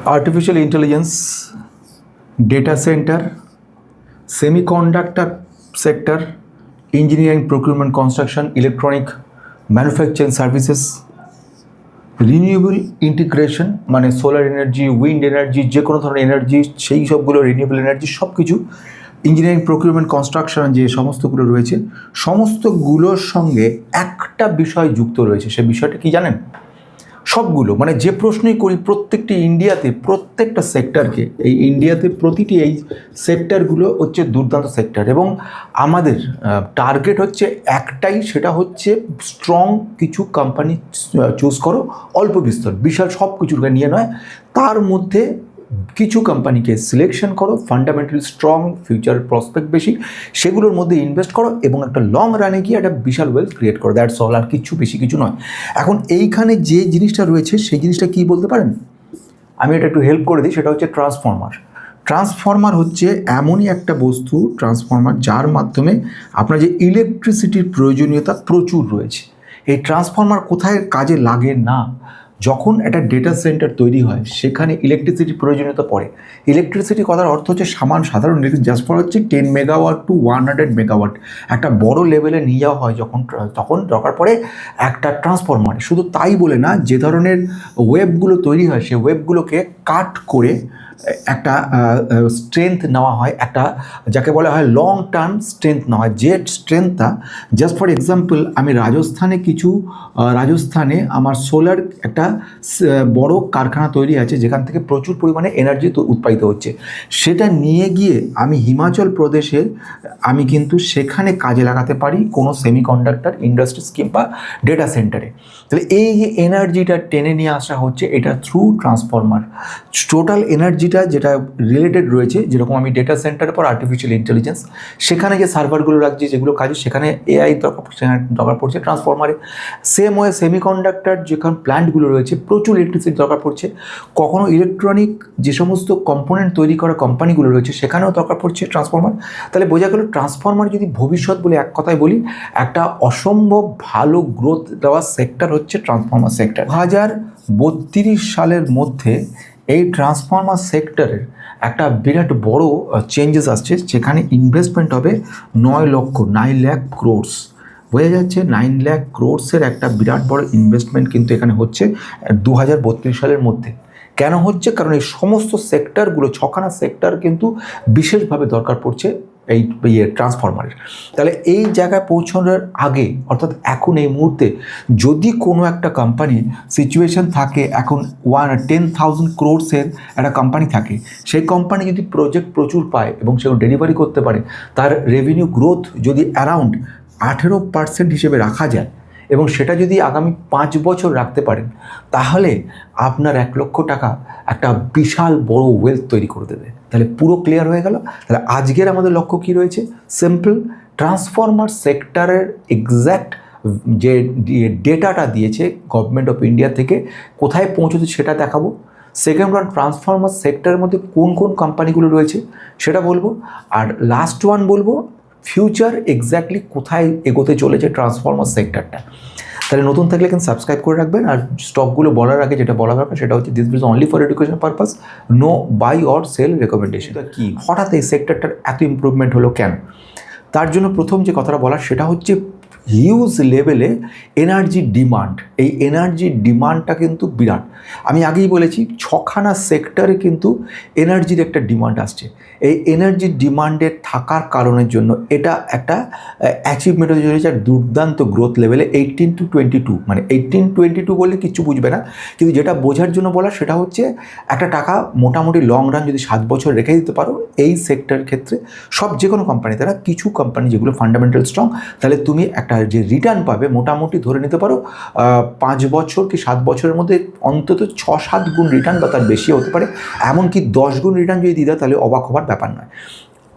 artificial intelligence, data center, semiconductor sector, engineering, procurement, construction, electronic, manufacturing services, renewable integration মানে solar energy, wind energy, যে কোনো ধরনের energy, সেই সবগুলো renewable energy সব কিছু, ইঞ্জিনিয়ারিং, প্রকিউরমেন্ট, কনস্ট্রাকশন যে সমস্তগুলো রয়েছে সমস্তগুলোর সঙ্গে একটা বিষয় যুক্ত রয়েছে। সে বিষয়টা কি জানেন? সবগুলো মানে যে প্রশ্নই করি প্রত্যেকটি ইন্ডিয়াতে প্রত্যেকটা সেক্টরকে, এই ইন্ডিয়াতে প্রতিটি এই সেক্টরগুলো হচ্ছে দুর্দান্ত সেক্টর এবং আমাদের টার্গেট হচ্ছে একটাই, সেটা হচ্ছে স্ট্রং কিছু কোম্পানি চুজ করো, অল্প বিস্তর, বিশাল সব কিছুর নিয়ে নয়, তার মধ্যে কিছু কোম্পানিকে সিলেকশন করো, ফান্ডামেন্টালি স্ট্রং, ফিউচার প্রসপেক্ট বেশি, সেগুলোর মধ্যে ইনভেস্ট করো এবং একটা লং রানে গিয়ে একটা বিশাল ওয়েলথ ক্রিয়েট করো। দ্যাটস অল, আর কিছু বেশি কিছু নয়। এখন এইখানে যে জিনিসটা রয়েছে সেই জিনিসটা কী বলতে পারেন? আমি এটা একটু হেল্প করে দিই। সেটা হচ্ছে ট্রান্সফর্মার। ট্রান্সফর্মার হচ্ছে এমনই একটা বস্তু, ট্রান্সফর্মার, যার মাধ্যমে আপনার যে ইলেকট্রিসিটির প্রয়োজনীয়তা প্রচুর রয়েছে। এই ট্রান্সফর্মার কোথায় কাজে লাগে না? যখন একটা ডেটা সেন্টার তৈরি হয় সেখানে ইলেকট্রিসিটির প্রয়োজনীয়তা পড়ে। ইলেকট্রিসিটি কথার অর্থ হচ্ছে সাধারণ ইলেকট্রিক, জাস্ট ফর হচ্ছে 10 মেগাওয়াট টু 100 মেগাওয়াট একটা বড় লেভেলে নিয়ে যাওয়া হয় তখন দরকার পড়ে একটা ট্রান্সফর্মার। শুধু তাই বলে না, যে ধরনের ওয়েবগুলো তৈরি হয় সেই ওয়েবগুলোকে কাট করে একটা স্ট্রেংথ নেওয়া হয়, একটা যাকে বলা হয় লং টার্ম স্ট্রেংথ নেওয়া হয়। যে স্ট্রেংথটা, জাস্ট ফর এক্সাম্পল, আমি রাজস্থানে আমার সোলার একটা বড় কারখানা তৈরি আছে যেখান থেকে প্রচুর পরিমাণে এনার্জি উৎপাদিত হচ্ছে। সেটা নিয়ে গিয়ে আমি হিমাচল প্রদেশে আমি কিন্তু সেখানে কাজে লাগাতে পারি কোনো সেমিকন্ডাক্টর ইন্ডাস্ট্রি স্কিম বা ডেটা সেন্টারে। তাহলে এই যে এনার্জিটা টেনে নিয়ে আসা হচ্ছে এটা থ্রু ট্রান্সফর্মার। টোটাল এনার্জিটা যেটা রিলেটেড রয়েছে, যেরকম আমি ডেটা সেন্টারের পর আর্টিফিশিয়াল ইন্টেলিজেন্স, সেখানে যে সার্ভারগুলো রাখছি যেগুলো কাজে, সেখানে এআই দরকার পড়ছে ট্রান্সফর্মারে। সেম ওয়ে সেমিকন্ডাক্টর যেখানে প্ল্যান্টগুলো রয়েছে প্রচুর ইলেকট্রিসিটি দরকার পড়ছে। কখনো ইলেকট্রনিক যে সমস্ত কম্পোনেন্ট তৈরি করা কোম্পানিগুলো রয়েছে সেখানেও দরকার পড়ছে ট্রান্সফর্মার। তাহলে বোঝা গেল ট্রান্সফর্মার যদি ভবিষ্যৎ বলে এক কথায় বলি, একটা অসম্ভব ভালো গ্রোথ দেওয়া সেক্টর হচ্ছে ট্রান্সফর্মার সেক্টর। 2032 সালের মধ্যে এই ট্রান্সফর্মার সেক্টরের একটা বিরাট বড় চেঞ্জেস আসছে, যেখানে ইনভেস্টমেন্ট হবে 9 লাখ ক্রোর্স। বোঝা যাচ্ছে 9 লাখ ক্রোর্সের একটা বিরাট বড় ইনভেস্টমেন্ট কিন্তু এখানে হচ্ছে 2032 সালের মধ্যে। কেন হচ্ছে? কারণ এই সমস্ত সেক্টরগুলো, 6খানা সেক্টর কিন্তু বিশেষভাবে দরকার পড়ছে এই ট্রান্সফর্মারের। তাহলে এই জায়গায় পৌঁছানোর আগে, অর্থাৎ এখন এই মুহূর্তে যদি কোনো একটা কোম্পানি সিচুয়েশন থাকে, এখন 10,000 ক্রোর্সের একটা কোম্পানি থাকে, সেই কোম্পানি যদি প্রজেক্ট প্রচুর পায় এবং সেগুলো ডেলিভারি করতে পারে, তার রেভিনিউ গ্রোথ যদি অ্যারাউন্ড 18% হিসেবে রাখা যায় এবং সেটা যদি আগামী 5 বছর রাখতে পারেন, তাহলে আপনার 1 লক্ষ টাকা একটা বিশাল বড় ওয়েলথ তৈরি করে দেবে। তাহলে পুরো ক্লিয়ার হয়ে গেল। তাহলে আজকের আমাদের লক্ষ্য কী রয়েছে? সিম্পল, ট্রান্সফর্মার সেক্টরের এক্স্যাক্ট যে ডেটাটা দিয়েছে গভর্নমেন্ট অফ ইন্ডিয়া থেকে, কোথায় পৌঁছেছে সেটা দেখাবো। সেকেন্ড ওয়ান, ট্রান্সফর্মার সেক্টরের মধ্যে কোন কোন কোম্পানিগুলো রয়েছে সেটা বলবো। আর লাস্ট ওয়ান বলবো ফিউচার এক্স্যাক্টলি কোথায় এগোতে চলেছে ট্রান্সফর্মার সেক্টরটা। তাহলে নতুন থাকলে কিন্তু সাবস্ক্রাইব করে রাখবেন। আর স্টকগুলো বলার আগে যেটা বলা দরকার সেটা হচ্ছে this is only for education purpose, no buy or sell recommendation. কি হঠাৎ এই সেক্টরটার এত ইমপ্রুভমেন্ট হলো কেন? তার জন্য প্রথম যে কথাটা বলার সেটা হচ্ছে হিউজ লেভেলে এনার্জি ডিমান্ড। এই এনার্জি ডিমান্ডটা কিন্তু বিরাট। আমি আগেই বলেছি 6খানা সেক্টরে কিন্তু এনার্জির একটা ডিমান্ড আসছে। এই এনার্জি ডিমান্ডের থাকার কারণের জন্য এটা একটা অ্যাচিভমেন্ট হয়ে চলেছে দুর্দান্ত গ্রোথ লেভেলে 18 to 22। মানে 18-22 বললে কিছু বুঝবে না, কিন্তু যেটা বোঝার জন্য বলা সেটা হচ্ছে একটা টাকা মোটামুটি লং রান যদি 7 বছর রেখে দিতে পারো এই সেক্টরের ক্ষেত্রে, সব যে কোনো কোম্পানি, তারা কিছু কোম্পানি যেগুলো ফান্ডামেন্টাল স্ট্রং, তাহলে তুমি একটা যে রিটার্ন পাবে মোটামুটি ধরে নিতে পারো 5 বছর কি 7 বছরের মধ্যে অন্তত 6-7 গুণ রিটার্ন বা তার বেশি হতে পারে। এমনকি 10 গুণ রিটার্ন যদি দিয়ে দেয় তাহলে অবাক হবার ব্যাপার নয়।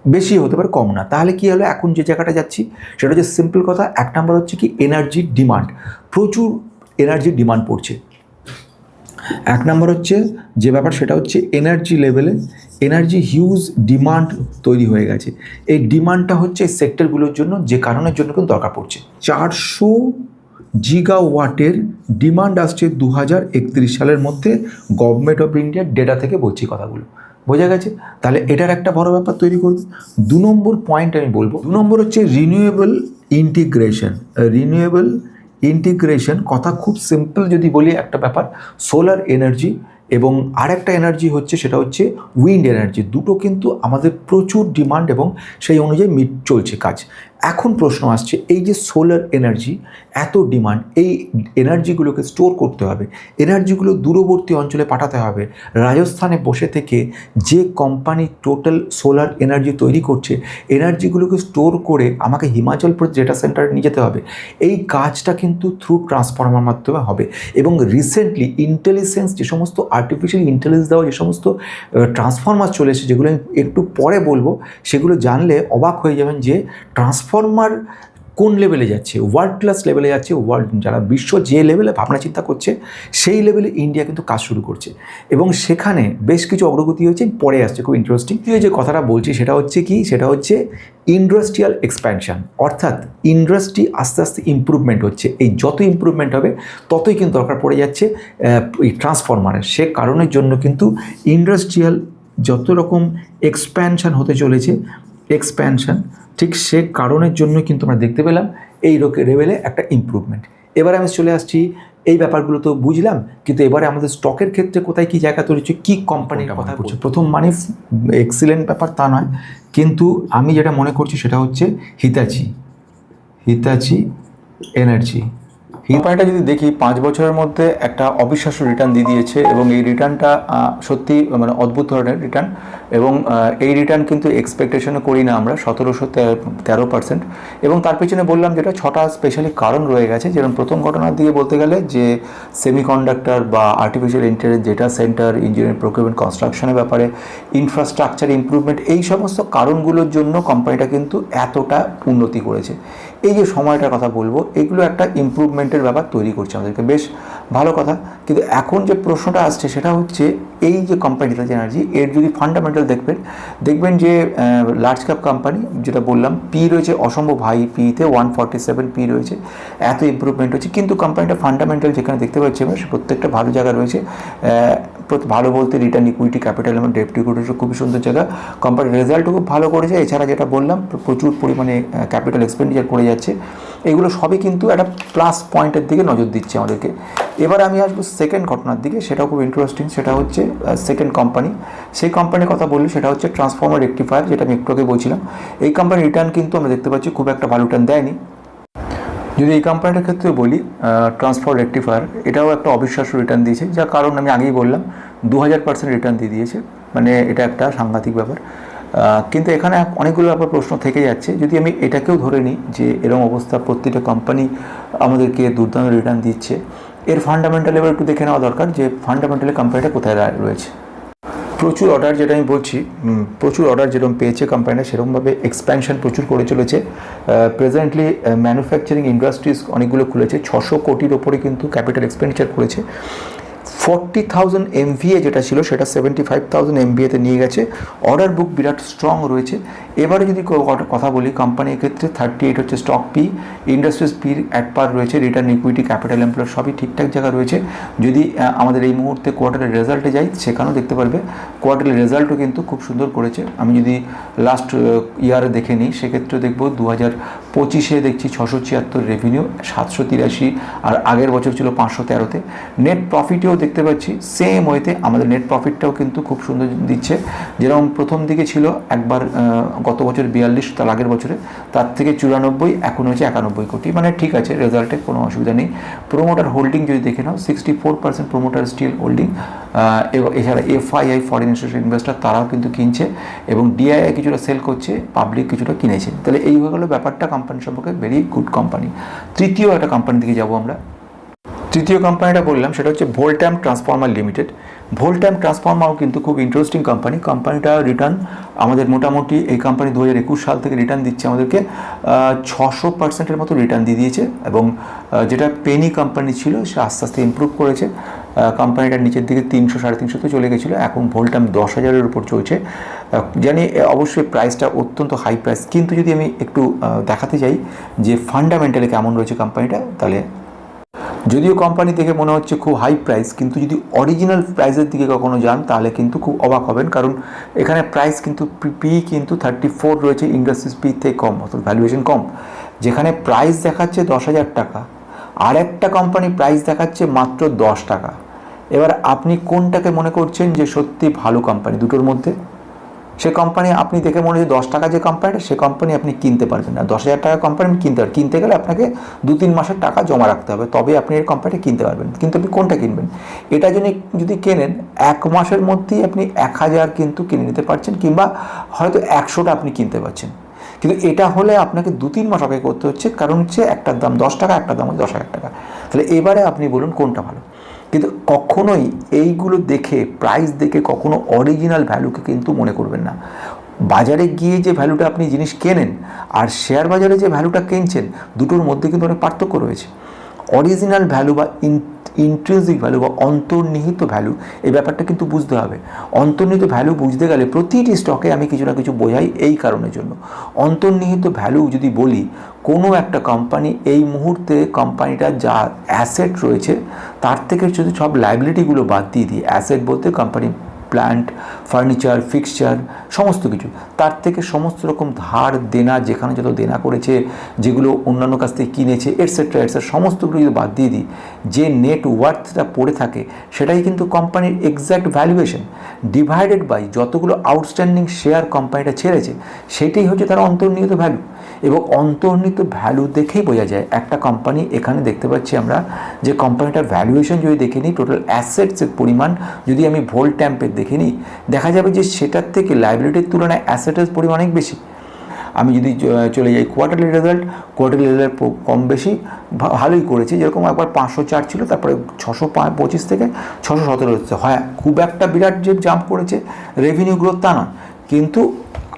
বেশি হতে পারে, কম না। তাহলে কী হলো, এখন যে জায়গাটা যাচ্ছি সেটা হচ্ছে সিম্পল কথা। 1 নম্বর হচ্ছে কি এনার্জি ডিমান্ড, প্রচুর এনার্জি ডিমান্ড পড়ছে। 1 নম্বর হচ্ছে যে ব্যাপার সেটা হচ্ছে এনার্জি লেভেলে এনার্জি হিউজ ডিমান্ড তৈরি হয়ে গেছে। এই ডিমান্ডটা হচ্ছে এই সেক্টরগুলোর জন্য, যে কারণের জন্য কিন্তু দরকার পড়ছে। 400 জিগাওয়াটের ডিমান্ড আসছে 2031 সালের মধ্যে। গভর্নমেন্ট অফ ইন্ডিয়ার ডেটা থেকে বলছি কথাগুলো, বোঝা গেছে? তাহলে এটার একটা বড় ব্যাপার তৈরি করবে। 2 নম্বর পয়েন্ট আমি বলবো, 2 নম্বর হচ্ছে রিনিউয়েবল ইন্টিগ্রেশন। রিনিউয়েবল ইন্টিগ্রেশন কথা খুব সিম্পল যদি বলি, একটা ব্যাপার সোলার এনার্জি এবং আরেকটা এনার্জি হচ্ছে সেটা হচ্ছে উইন্ড এনার্জি। দুটো কিন্তু আমাদের প্রচুর ডিমান্ড এবং সেই অনুযায়ী চলছে কাজ। এখন প্রশ্ন আসছে, এই যে সোলার এনার্জি এত ডিমান্ড, এই এনার্জিগুলোকে স্টোর করতে হবে, এনার্জিগুলো দূরবর্তী অঞ্চলে পাঠাতে হবে। রাজস্থানে বসে থেকে যে কোম্পানি টোটাল সোলার এনার্জি তৈরি করছে, এনার্জিগুলোকে স্টোর করে আমাকে হিমাচল প্রদেশ ডেটা সেন্টারে নিয়ে যেতে হবে। এই কাজটা কিন্তু থ্রু ট্রান্সফর্মার মাধ্যমে হবে। এবং রিসেন্টলি ইন্টেলিজেন্স, যে সমস্ত আর্টিফিশিয়াল ইন্টেলিজেন্স দেওয়া যে সমস্ত ট্রান্সফর্মার চলে এসেছে, যেগুলো আমি একটু পরে বলবো, সেগুলো জানলে অবাক হয়ে যাবেন যে ট্রান্সফর্মার কোন লেভেলে যাচ্ছে, ওয়ার্ল্ড ক্লাস লেভেলে যাচ্ছে। যারা বিশ্ব যে লেভেলে ভাবনা চিন্তা করছে, সেই লেভেলে ইন্ডিয়া কিন্তু কাজ শুরু করছে এবং সেখানে বেশ কিছু অগ্রগতি হয়েছে, পরে আসছে, খুব ইন্টারেস্টিং। যে কথাটা বলছি সেটা হচ্ছে কি, সেটা হচ্ছে ইন্ডাস্ট্রিয়াল এক্সপ্যানশন, অর্থাৎ ইন্ডাস্ট্রি আস্তে আস্তে ইম্প্রুভমেন্ট হচ্ছে। এই যত ইম্প্রুভমেন্ট হবে ততই কিন্তু দরকার পড়ে যাচ্ছে এই ট্রান্সফরমারের। সে কারণের জন্য কিন্তু ইন্ডাস্ট্রিয়াল যত রকম এক্সপ্যানশন হতে চলেছে, এক্সপ্যানশন, ঠিক সে কারণের জন্য কিন্তু আমরা দেখতে পেলাম এই লেভেলে একটা ইম্প্রুভমেন্ট। এবারে আমি চলে আসছি, এই ব্যাপারগুলো তো বুঝলাম, কিন্তু এবারে আমাদের স্টকের ক্ষেত্রে কোথায় কী জায়গা তৈরি হচ্ছে, কী কোম্পানির কথা বলছে। প্রথম মানে এক্সিলেন্ট ব্যাপার তা নয়, কিন্তু আমি যেটা মনে করছি সেটা হচ্ছে হিতাচি এনার্জি। কোম্পানিটা যদি দেখি 5 বছরের মধ্যে একটা অবিশ্বাস্য রিটার্ন দিয়ে দিয়েছে এবং এই রিটার্নটা সত্যি মানে অদ্ভুত ধরনের রিটার্ন। এবং এই রিটার্ন কিন্তু এক্সপেকটেশনে করি না আমরা, 1713%। এবং তার পেছনে বললাম যেটা 6টা স্পেশালি কারণ রয়ে গেছে। যেরকম প্রথম ঘটনার দিয়ে বলতে গেলে যে সেমিকন্ডাক্টর বা artificial intelligence, data center, engineering, procurement, কনস্ট্রাকশনের ব্যাপারে, ইনফ্রাস্ট্রাকচার ইমপ্রুভমেন্ট, এই সমস্ত কারণগুলোর জন্য কোম্পানিটা কিন্তু এতটা উন্নতি করেছে। এই যে সময়টার কথা বলবো, এগুলো একটা ইমপ্রুভমেন্টের ব্যাপার তৈরি করছে আমাদেরকে, বেশ ভালো কথা। কিন্তু এখন যে প্রশ্নটা আসছে সেটা হচ্ছে, এই যে কোম্পানি হিতাচি এনার্জি, এর যদি ফান্ডামেন্টাল দেখবেন যে লার্জ ক্যাপ কোম্পানি, যেটা বললাম, পি রয়েছে অসম্ভব হাই, পিতে 147 পি রয়েছে, এত ইমপ্রুভমেন্ট হচ্ছে। কিন্তু কোম্পানিটা ফান্ডামেন্টাল যেখানে দেখতে পাচ্ছি আমরা, সে প্রত্যেকটা ভালো জায়গা রয়েছে। ভালো বলতে রিটার্ন, ইকুইটি, ক্যাপিটাল এবং ডেপ্ট ইকুইটি খুবই সুন্দর জায়গা। কোম্পানির রেজাল্টও খুব ভালো করেছে। এছাড়া যেটা বললাম, প্রচুর পরিমাণে ক্যাপিটাল এক্সপেন্ডিচার করে যাচ্ছে। এগুলো সবই কিন্তু একটা প্লাস পয়েন্টের দিকে নজর দিচ্ছে আমাদেরকে। এবার আমি আসবো সেকেন্ড ঘটনার দিকে, সেটাও খুব ইন্টারেস্টিং। সেটা হচ্ছে সেকেন্ড কোম্পানি, সেই কোম্পানির কথা বললি সেটা হচ্ছে ট্রান্সফর্মার রেকটিফায়ার, যেটা আমি একটু আগে বলছিলাম। এই কোম্পানির রিটার্ন কিন্তু আমরা দেখতে পাচ্ছি খুব একটা ভালো রিটার্ন দেয়নি। যদি এই কোম্পানিটার ক্ষেত্রে বলি, ট্রান্সফর্মার রেকটিফায়ার, এটাও একটা অবিশ্বাস্য রিটার্ন দিয়েছে, যার কারণ আমি আগেই বললাম, 2000% রিটার্ন দিয়ে দিয়েছে। মানে এটা একটা সাংঘাতিক ব্যাপার। কিন্তু এখানে অনেকগুলো ব্যাপার প্রশ্ন থেকে যাচ্ছে। যদি আমি এটাকেও ধরে নিই যে এরকম অবস্থা, প্রতিটা কোম্পানি আমাদেরকে দুর্দান্ত রিটার্ন দিচ্ছে, এর ফান্ডামেন্টাল এবার একটু দেখে নেওয়া দরকার যে ফান্ডামেন্টালি কোম্পানিটা কোথায় রয়েছে। প্রচুর অর্ডার, যেটা আমি বলছি, প্রচুর অর্ডার যেরকম পেয়েছে কোম্পানিটা, সেরকমভাবে এক্সপ্যানশন প্রচুর করে চলেছে। প্রেজেন্টলি ম্যানুফ্যাকচারিং ইন্ডাস্ট্রিজ অনেকগুলো খুলেছে, 600 কোটির ওপরে কিন্তু ক্যাপিটাল এক্সপেন্ডিচার করেছে। 40,000 MVA যেটা ছিল সেটা 75,000 MVAতে নিয়ে গেছে। অর্ডার বুক বিরাট স্ট্রং রয়েছে। এবারে যদি কথা বলি কোম্পানির ক্ষেত্রে, 38 হচ্ছে স্টক পি, ইন্ডাস্ট্রিজ পির অ্যাট পার রয়েছে, রিটার্ন, ইকুইটি, ক্যাপিটাল এমপ্লয় সবই ঠিকঠাক জায়গা রয়েছে। যদি আমাদের এই মুহূর্তে কোয়ার্টারের রেজাল্টে যাই, সেখানেও দেখতে পারবে কোয়ার্টারের রেজাল্টও কিন্তু খুব সুন্দর করেছে। আমি যদি লাস্ট ইয়ারে দেখে নিই, সেক্ষেত্রে দেখব 2025-এ দেখছি 676 রেভিনিউ, 783, আর আগের বছর ছিল 513-তে। নেট প্রফিটেও দেখতে পাচ্ছি সেম ওয়েতে আমাদের নেট প্রফিটটাও কিন্তু খুব সুন্দর দিচ্ছে। যেরকম প্রথম দিকে ছিল একবার গত বছর 42, তার আগের বছরে তার থেকে 94, এখন হয়েছে 91 কোটি। মানে ঠিক আছে, রেজাল্টে কোনো অসুবিধা নেই। প্রোমোটার হোল্ডিং যদি দেখে নাও, 64% প্রোমোটার স্টিল হোল্ডিং। এবং এছাড়া FII, ফরেন ইনস্টিটিউশন ইনভেস্টার, তারাও কিন্তু কিনছে এবং DII কিছুটা সেল করছে, পাবলিক কিছুটা কিনেছে। তাহলে এই হয়ে গেল ব্যাপারটা কোম্পানি সম্পর্কে, ভেরি গুড কোম্পানি। তৃতীয় একটা কোম্পানির দিকে যাবো আমরা। তৃতীয় কোম্পানিটা বললাম সেটা হচ্ছে ভোল্টাম ট্রান্সফর্মার লিমিটেড। ভোল্টাম ট্রান্সফর্মারও কিন্তু খুব ইন্টারেস্টিং কোম্পানি। কোম্পানিটা রিটার্ন আমাদের মোটামুটি, এই কোম্পানি 2021 সাল থেকে রিটার্ন দিচ্ছে আমাদেরকে 600%-এর মতো রিটার্ন দিয়ে দিয়েছে। এবং যেটা পেনি কোম্পানি ছিল, সে আস্তে আস্তে ইমপ্রুভ করেছে। কোম্পানিটার নিচের দিকে 300-350 চলে গেছিলো, এখন ভোল্টাম 10,000-এর উপর চলছে। জানি অবশ্যই প্রাইসটা অত্যন্ত হাই প্রাইস, কিন্তু যদি আমি একটু দেখাতে চাই যে ফান্ডামেন্টালি কেমন রয়েছে কোম্পানিটা, তাহলে যদিও কোম্পানি দেখে মনে হচ্ছে খুব হাই প্রাইস, কিন্তু যদি অরিজিনাল প্রাইসের দিকে কখনো যান তাহলে কিন্তু খুব অবাক হবেন, কারণ এখানে প্রাইস কিন্তু পি কিন্তু 34 রয়েছে, ইন্ডাস্ট্রিজ পি থেকে কম, অর্থাৎ ভ্যালুয়েশন কম। যেখানে প্রাইস দেখাচ্ছে 10,000 টাকা, আর একটা কোম্পানি প্রাইস দেখাচ্ছে মাত্র 10 টাকা। এবার আপনি কোনটাকে মনে করছেন যে সত্যি ভালো কোম্পানি দুটোর মধ্যে? সে কোম্পানি আপনি দেখে মনে হয় 10 টাকা যে কোম্পানিটা, সে কোম্পানি আপনি কিনতে পারবেন না। 10,000 টাকা কোম্পানি কিনতে পারবেন, কিনতে গেলে আপনাকে 2-3 মাসের টাকা জমা রাখতে হবে, তবে আপনি এই কোম্পানিটা কিনতে পারবেন। কিন্তু আপনি কোনটা কিনবেন? এটা যদি কেনেন 1 মাসের মধ্যেই আপনি 1,000 কিন্তু কিনে নিতে পারছেন, কিংবা হয়তো 100টা আপনি কিনতে পারছেন। কিন্তু এটা হলে আপনাকে 2-3 মাস অপেক্ষা করতে হচ্ছে, কারণ হচ্ছে একটার দাম 10 টাকা, একটার দাম 10,000 টাকা। তাহলে এবারে আপনি বলুন কোনটা ভালো। কিন্তু কখনোই এইগুলো দেখে, প্রাইস দেখে কখনো অরিজিনাল ভ্যালুকে কিন্তু মনে করবেন না। বাজারে গিয়ে যে ভ্যালুটা আপনি জিনিস কেনেন আর শেয়ার বাজারে যে ভ্যালুটা কিনছেন, দুটোর মধ্যে কিন্তু অনেক পার্থক্য রয়েছে। অরিজিনাল ভ্যালু বা ইন্ট্রিনসিক ভ্যালু বা অন্তর্নিহিত ভ্যালু, এই ব্যাপারটা কিন্তু বুঝতে হবে। অন্তর্নিহিত ভ্যালু বুঝতে গেলে প্রতিটি স্টকে আমি কিছু না কিছু বোঝাই এই কারণের জন্য। অন্তর্নিহিত ভ্যালু যদি বলি, কোনো একটা কোম্পানি এই মুহূর্তে কোম্পানিটার যা অ্যাসেট রয়েছে তার থেকে যদি সব লাইবিলিটিগুলো বাদ দিয়ে দিই, অ্যাসেট বলতে কোম্পানি প্ল্যান্ট, ফার্নিচার, ফিক্সচার, সমস্ত কিছু, তার থেকে সমস্ত রকম ধার দেনা, যেখানে যত দেনা করেছে, যেগুলো অন্যান্য কাছ থেকে কিনেছে, এটসেট্রা এটসেট্রা, সমস্তগুলো যদি বাদ দিয়ে দিই, যে নেট ওয়ার্থটা পড়ে থাকে সেটাই কিন্তু কোম্পানির এক্স্যাক্ট ভ্যালুয়েশন, ডিভাইডেড বাই যতগুলো আউটস্ট্যান্ডিং শেয়ার কোম্পানিটা ছেড়েছে, সেটাই হচ্ছে তার অন্তর্নিহিত ভ্যালু। এবং অন্তর্নিহিত ভ্যালু দেখেই বোঝা যায় একটা কোম্পানি। এখানে দেখতে পাচ্ছি আমরা যে কোম্পানিটার ভ্যালুয়েশন যদি দেখে নিই, টোটাল অ্যাসেটসের পরিমাণ যদি আমি ভোল্ট ট্যাম্পের দেখে নিই, দেখা যাবে যে সেটার থেকে লাইবিলিটির তুলনায় অ্যাসেটের পরিমাণ অনেক বেশি। আমি যদি চলে যাই কোয়ার্টারলি রেজাল্ট, কোয়ার্টারলি রেজাল্ট কম বেশি ভালোই করেছে। যেরকম একবার 504 ছিল, তারপরে 625 থেকে 617 হচ্ছে। হয় খুব একটা বিরাট যে জাম্প করেছে রেভিনিউ গ্রোথ তা নয়, কিন্তু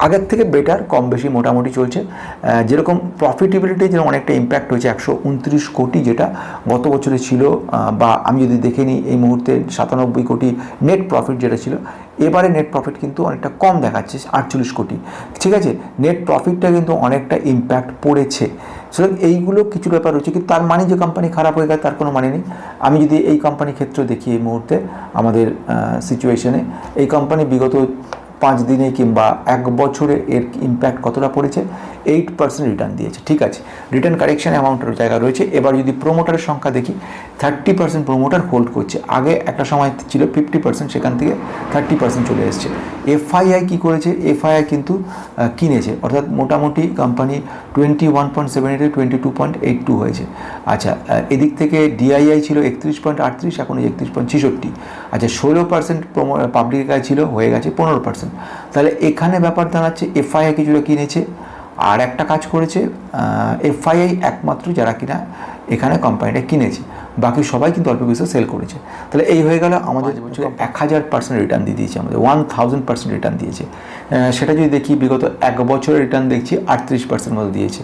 আগের থেকে বেটার, কম বেশি মোটামুটি চলছে। যেরকম প্রফিটেবিলিটি যেরকম অনেকটা ইম্প্যাক্ট হয়েছে, 129 কোটি যেটা গত বছরে ছিল, বা আমি যদি দেখে নিই এই মুহূর্তে 97 কোটি নেট প্রফিট যেটা ছিল, এবারে নেট প্রফিট কিন্তু অনেকটা কম দেখাচ্ছে, 48 কোটি। ঠিক আছে, নেট প্রফিটটা কিন্তু অনেকটা ইম্প্যাক্ট পড়েছে। সুতরাং এইগুলো কিছু ব্যাপার রয়েছে, কিন্তু তার মানে যে কোম্পানি খারাপ হয়ে গেছে তার কোনো মানে নেই। আমি যদি এই কোম্পানির ক্ষেত্রে দেখি এই মুহূর্তে আমাদের সিচুয়েশনে, এই কোম্পানি বিগত 5 দিনে কিংবা 1 বছরে এর ইম্প্যাক্ট কতটা পড়েছে, 8% রিটার্ন দিয়েছে। ঠিক আছে, রিটার্ন কারেকশন অ্যামাউন্টের জায়গা রয়েছে। এবার যদি প্রোমোটারের সংখ্যা দেখি, 30% প্রোমোটার হোল্ড করছে। আগে একটা সময় ছিল 50%, সেখান থেকে 30% চলে এসছে। এফআইআই কী করেছে? এফআইআই কিন্তু কিনেছে, অর্থাৎ মোটামুটি কোম্পানি 21.78 22.82 হয়েছে। আচ্ছা, এদিক থেকে ডিআইআই ছিল 31.38, এখন 31.66। আচ্ছা, 16% পাবলিকের কাছে ছিল, হয়ে গেছে 15%। তাহলে এখানে ব্যাপার দাঁড়াচ্ছে এফআইআই কিছুটা কিনেছে, আর একটা কাজ করেছে এফআইআই একমাত্র যারা কিনা এখানে কোম্পানিটা কিনেছে, বাকি সবাই কিন্তু অল্প কিছু সেল করেছে। তাহলে এই হয়ে গেল আমাদের 1000% রিটার্ন দিয়ে দিয়েছে, আমাদের 1000% রিটার্ন দিয়েছে। সেটা যদি দেখি বিগত 1 বছরের রিটার্ন দেখছি 38% মতো দিয়েছে।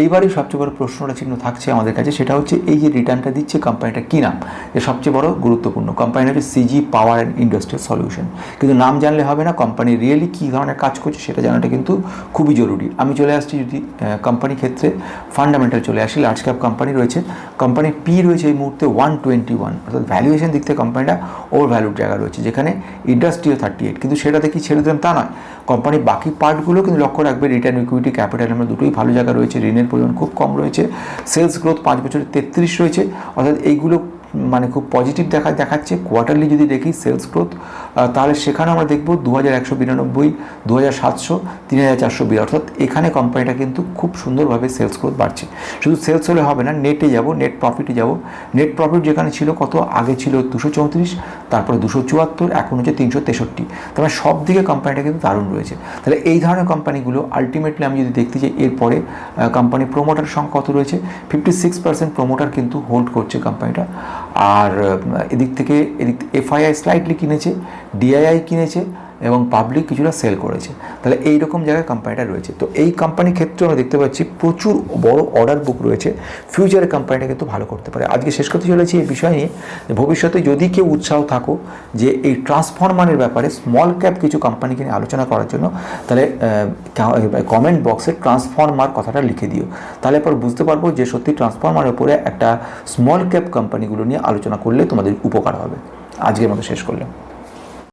এইবারই সবচেয়ে বড় প্রশ্নটা চিহ্ন থাকছে আমাদের কাছে, সেটা হচ্ছে এই যে রিটার্নটা দিচ্ছে কোম্পানিটা কী নাম, এ সবচেয়ে বড় গুরুত্বপূর্ণ। কোম্পানিটা হচ্ছে CG power and industrial solution. কিন্তু নাম জানলে হবে না, কোম্পানি রিয়েলি কী ধরনের কাজ করছে সেটা জানাটা কিন্তু খুবই জরুরি। আমি চলে আসছি যদি কোম্পানির ক্ষেত্রে ফান্ডামেন্টাল চলে আসি, লার্জ ক্যাপ কোম্পানি রয়েছে, কোম্পানির পি রয়েছে এই মুহূর্তে 121, অর্থাৎ ভ্যালুয়েশন দিক থেকে কোম্পানিটা ওভার ভ্যালুর জায়গা রয়েছে, যেখানে ইন্ডাস্ট্রিও 38। কিন্তু সেটা দেখি ছেড়ে দিলাম তা নয়, কোম্পানির বাকি পার্টগুলো কিন্তু লক্ষ্য রাখবে। রিটার্ন, ইকুইটি, ক্যাপিটাল আমরা দুটোই ভালো জায়গা রয়েছে, ঋণের পরিমাণ খুব কম রয়েছে, সেলস গ্রোথ 5 বছরে 33 রয়েছে, অর্থাৎ এইগুলো মানে খুব পজিটিভ দেখাচ্ছে। কোয়ার্টারলি যদি দেখি সেলস গ্রোথ, তাহলে সেখানে আমরা দেখব 2192, 2700, 3402, অর্থাৎ এখানে কোম্পানিটা কিন্তু খুব সুন্দরভাবে সেলস গ্রোথ বাড়ছে। শুধু সেলস হলে হবে না, নেটে যাব, নেট প্রফিটে যাব। নেট প্রফিট যেখানে ছিল কত, আগে ছিল 234, তারপরে 274, এখন হচ্ছে 363। তারপরে সব দিকে কোম্পানিটা কিন্তু দারুণ রয়েছে। তাহলে এই ধরনের কোম্পানিগুলো আলটিমেটলি আমি যদি দেখতে চাই, এরপরে কোম্পানির প্রোমোটার সংখ্যা কত রয়েছে, 56% প্রোমোটার কিন্তু হোল্ড করছে কোম্পানিটা। আর এদিক থেকে এফআইআই স্লাইটলি কিনেছে, ডিআইআই কিনেছে, এবং পাবলিক কিছুটা সেল করেছে। তাহলে এইরকম জায়গায় কোম্পানিটা রয়েছে। তো এই কোম্পানির ক্ষেত্রে আমরা দেখতে পাচ্ছি প্রচুর বড় অর্ডার বুক রয়েছে, ফিউচারে কোম্পানিটা কিন্তু ভালো করতে পারে। আজকে শেষ করতে চলেছি এই বিষয় নিয়ে, ভবিষ্যতে যদি কেউ উৎসাহ থাকো যে এই ট্রান্সফরমারের ব্যাপারে স্মল ক্যাপ কিছু কোম্পানিকে নিয়ে আলোচনা করার জন্য, তাহলে কমেন্ট বক্সে ট্রান্সফরমার কথাটা লিখে দিও। তাহলে পর বুঝতে পারবো যে সত্যি ট্রান্সফরমারের উপরে একটা স্মল ক্যাপ কোম্পানিগুলো নিয়ে আলোচনা করলে তোমাদের উপকার হবে। আজকের মতো শেষ করলাম।